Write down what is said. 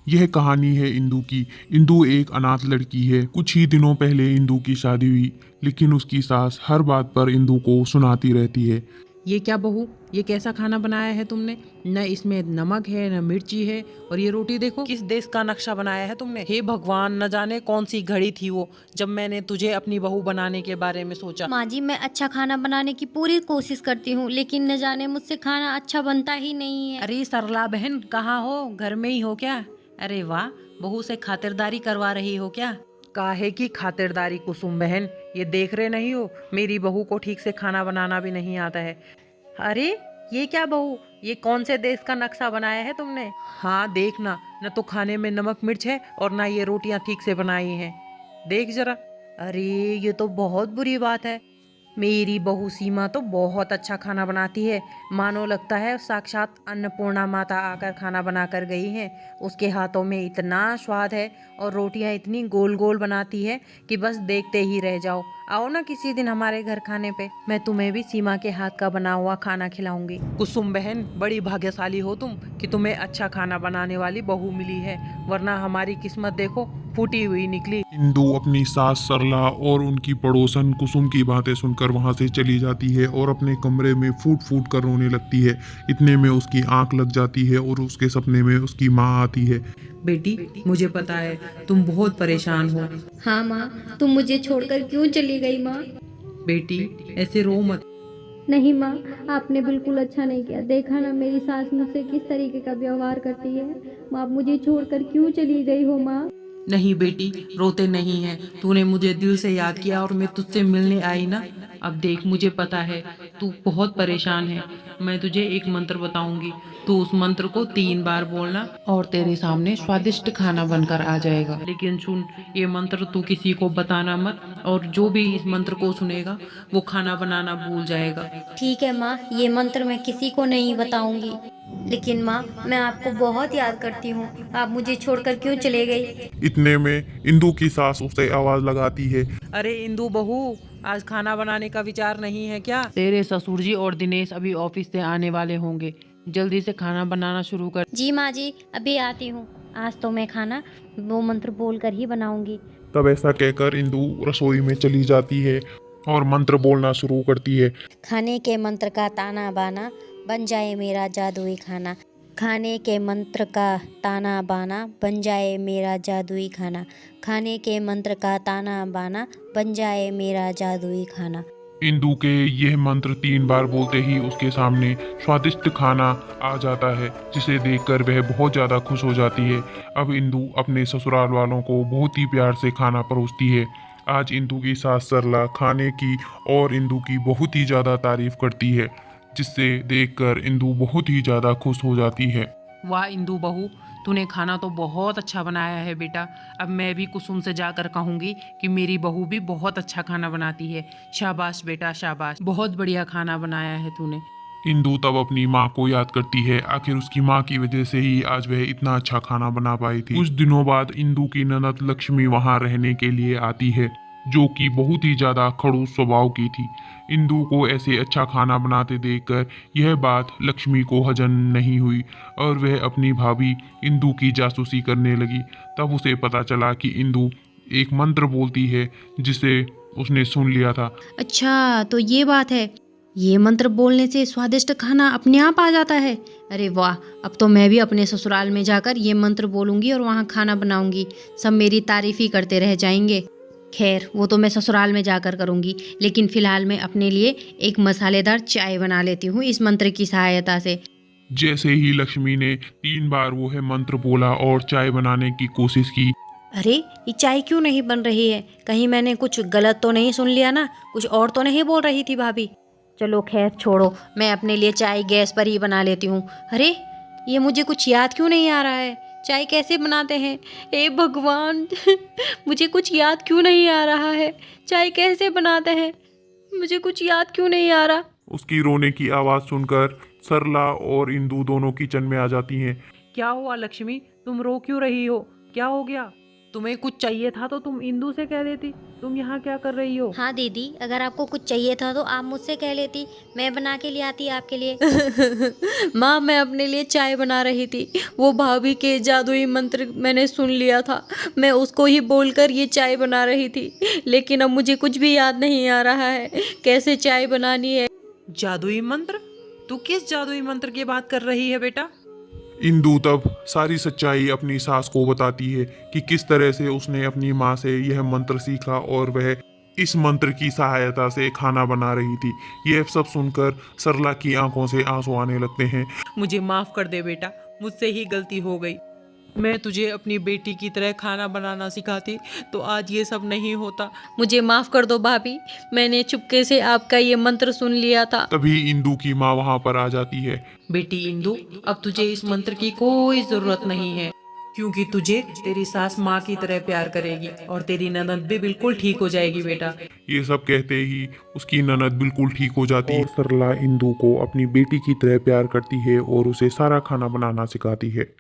यह कहानी है इंदु की। इंदु एक अनाथ लड़की है। कुछ ही दिनों पहले इंदु की शादी हुई, लेकिन उसकी सास हर बात पर इंदु को सुनाती रहती है। ये क्या बहू, ये कैसा खाना बनाया है तुमने? न इसमें नमक है न मिर्ची है, और ये रोटी देखो, किस देश का नक्शा बनाया है तुमने? हे भगवान, न जाने कौन सी घड़ी थी वो जब मैंने तुझे अपनी बहू बनाने के बारे में सोचा। माँ जी, मैं अच्छा खाना बनाने की पूरी कोशिश करती हूँ, लेकिन न जाने मुझसे खाना अच्छा बनता ही नहीं है। अरे सरला बहन, कहाँ हो? घर में ही हो क्या? अरे वाह, बहू से खातिरदारी करवा रही हो क्या? काहे की खातिरदारी कुसुम बहन, ये देख रहे नहीं हो मेरी बहू को ठीक से खाना बनाना भी नहीं आता है। अरे ये क्या बहू, ये कौन से देश का नक्शा बनाया है तुमने? हाँ देखना, न तो खाने में नमक मिर्च है और ना ये रोटियां ठीक से बनाई हैं। देख जरा। अरे ये तो बहुत बुरी बात है। मेरी बहू सीमा तो बहुत अच्छा खाना बनाती है, मानो लगता है साक्षात अन्नपूर्णा माता आकर खाना बना कर गई है। उसके हाथों में इतना स्वाद है और रोटियां इतनी गोल गोल बनाती है कि बस देखते ही रह जाओ। आओ ना किसी दिन हमारे घर खाने पे, मैं तुम्हें भी सीमा के हाथ का बना हुआ खाना खिलाऊंगी। कुसुम बहन, बड़ी भाग्यशाली हो तुम कि तुम्हें अच्छा खाना बनाने वाली बहू मिली है, वरना हमारी किस्मत देखो, फूटी हुई निकली। इंदु अपनी सास सरला और उनकी पड़ोसन कुसुम की बातें सुनकर वहां से चली जाती है और अपने कमरे में फूट फूट कर रोने लगती है। इतने में उसकी आंख लग जाती है और उसके सपने में उसकी माँ आती है। बेटी, मुझे पता है तुम बहुत परेशान हो। हाँ माँ, तुम मुझे छोड़कर क्यों चली गई माँ? बेटी, ऐसे रो मत। नहीं माँ, आपने बिल्कुल अच्छा नहीं किया। देखा ना मेरी सास मुझसे किस तरीके का व्यवहार करती है। माँ, आप मुझे छोड़कर क्यों चली गई हो माँ? नहीं बेटी, रोते नहीं है। तूने मुझे दिल से याद किया और मैं तुझसे मिलने आई ना। अब देख, मुझे पता है तू बहुत परेशान है। मैं तुझे एक मंत्र बताऊंगी, तू उस मंत्र को 3 बार बोलना और तेरे सामने स्वादिष्ट खाना बनकर आ जाएगा। लेकिन सुन, ये मंत्र तू किसी को बताना मत, और जो भी इस मंत्र को सुनेगा वो खाना बनाना भूल जाएगा। ठीक है माँ, ये मंत्र मैं किसी को नहीं बताऊंगी। लेकिन माँ, मैं आपको बहुत याद करती हूँ। आप मुझे छोड़कर क्यों चले गई? इतने में इंदु की सास उसे आवाज लगाती है। अरे इंदु बहू, आज खाना बनाने का विचार नहीं है क्या? तेरे ससुर जी और दिनेश अभी ऑफिस से आने वाले होंगे, जल्दी से खाना बनाना शुरू कर। जी माँ जी, अभी आती हूँ। आज तो मैं खाना वो मंत्र बोलकर ही बनाऊंगी। तब ऐसा कहकर इंदु रसोई में चली जाती है और मंत्र बोलना शुरू करती है। खाने के मंत्र का ताना बाना, बन जाए मेरा जादुई खाना। खाने के मंत्र का ताना बाना, बन जाए मेरा जादुई खाना। खाने के मंत्र का ताना बाना, बन जाए मेरा जादुई खाना। इंदु के यह मंत्र 3 बार बोलते ही उसके सामने स्वादिष्ट खाना आ जाता है, जिसे देखकर वह बहुत ज़्यादा खुश हो जाती है। अब इंदु अपने ससुराल वालों को बहुत ही प्यार से खाना परोसती है। आज इंदु की सास सरला खाने की और इंदु की बहुत ही ज़्यादा तारीफ करती है, जिससे देखकर इंदु बहुत ही ज़्यादा खुश हो जाती है। वाह इंदु बहू, तूने खाना तो बहुत अच्छा बनाया है बेटा। अब मैं भी कुसुम से जाकर कहूँगी कि मेरी बहू भी बहुत अच्छा खाना बनाती है। शाबाश बेटा शाबाश, बहुत बढ़िया खाना बनाया है तूने। इंदु तब अपनी माँ को याद करती है। आखिर उसकी माँ की वजह से ही आज वह इतना अच्छा खाना बना पाई थी। कुछ दिनों बाद इंदु की ननद लक्ष्मी वहाँ रहने के लिए आती है, जो कि बहुत ही ज्यादा खड़ूस स्वभाव की थी। इंदु को ऐसे अच्छा खाना बनाते देखकर यह बात लक्ष्मी को हजम नहीं हुई और वह अपनी भाभी इंदु की जासूसी करने लगी। तब उसे पता चला कि इंदु एक मंत्र बोलती है, जिसे उसने सुन लिया था। अच्छा, तो ये बात है। ये मंत्र बोलने से स्वादिष्ट खाना अपने आप आ जाता है। अरे वाह, अब तो मैं भी अपने ससुराल में जाकर ये मंत्र बोलूंगी और वहाँ खाना बनाऊंगी। सब मेरी तारीफ ही करते रह जाएंगे। खैर, वो तो मैं ससुराल में जाकर करूंगी, लेकिन फिलहाल मैं अपने लिए एक मसालेदार चाय बना लेती हूँ इस मंत्र की सहायता से। जैसे ही लक्ष्मी ने 3 बार वो है मंत्र बोला और चाय बनाने की कोशिश की। अरे, ये चाय क्यों नहीं बन रही है? कहीं मैंने कुछ गलत तो नहीं सुन लिया ना? कुछ और तो नहीं बोल रही थी भाभी? चलो खैर छोड़ो, मैं अपने लिए चाय गैस पर ही बना लेती हूँ। अरे, ये मुझे कुछ याद क्यों नहीं आ रहा है? चाय कैसे बनाते हैं? हे भगवान मुझे कुछ याद क्यों नहीं आ रहा है? चाय कैसे बनाते हैं? मुझे कुछ याद क्यों नहीं आ रहा? उसकी रोने की आवाज सुनकर सरला और इंदु दोनों किचन में आ जाती हैं। क्या हुआ लक्ष्मी, तुम रो क्यों रही हो? क्या हो गया? तुम्हें कुछ चाहिए था तो तुम इंदू से कह देती। तुम यहाँ क्या कर रही हो? हाँ दीदी, अगर आपको कुछ चाहिए था तो आप मुझसे कह लेती, मैं बना के ले आती आपके लिए। माँ, मैं अपने लिए चाय बना रही थी, वो भाभी के जादुई मंत्र मैंने सुन लिया था, मैं उसको ही बोलकर ये चाय बना रही थी, लेकिन अब मुझे कुछ भी याद नहीं आ रहा है कैसे चाय बनानी है। जादुई मंत्र? तू किस जादुई मंत्र की बात कर रही है बेटा? इंदु तब सारी सच्चाई अपनी सास को बताती है कि किस तरह से उसने अपनी माँ से यह मंत्र सीखा और वह इस मंत्र की सहायता से खाना बना रही थी। यह सब सुनकर सरला की आंखों से आंसू आने लगते हैं। मुझे माफ कर दे बेटा, मुझसे ही गलती हो गई। मैं तुझे अपनी बेटी की तरह खाना बनाना सिखाती तो आज ये सब नहीं होता। मुझे माफ कर दो भाभी, मैंने चुपके से आपका ये मंत्र सुन लिया था। तभी इंदु की माँ वहां पर आ जाती है। बेटी इंदु, अब तुझे इस मंत्र की कोई जरूरत नहीं है, क्योंकि तुझे तेरी सास माँ की तरह प्यार करेगी और तेरी ननद भी बिल्कुल ठीक हो जाएगी बेटा। ये सब कहते ही उसकी ननद बिल्कुल ठीक हो जाती है और सरला इंदु को अपनी बेटी की तरह प्यार करती है और उसे सारा खाना बनाना सिखाती है।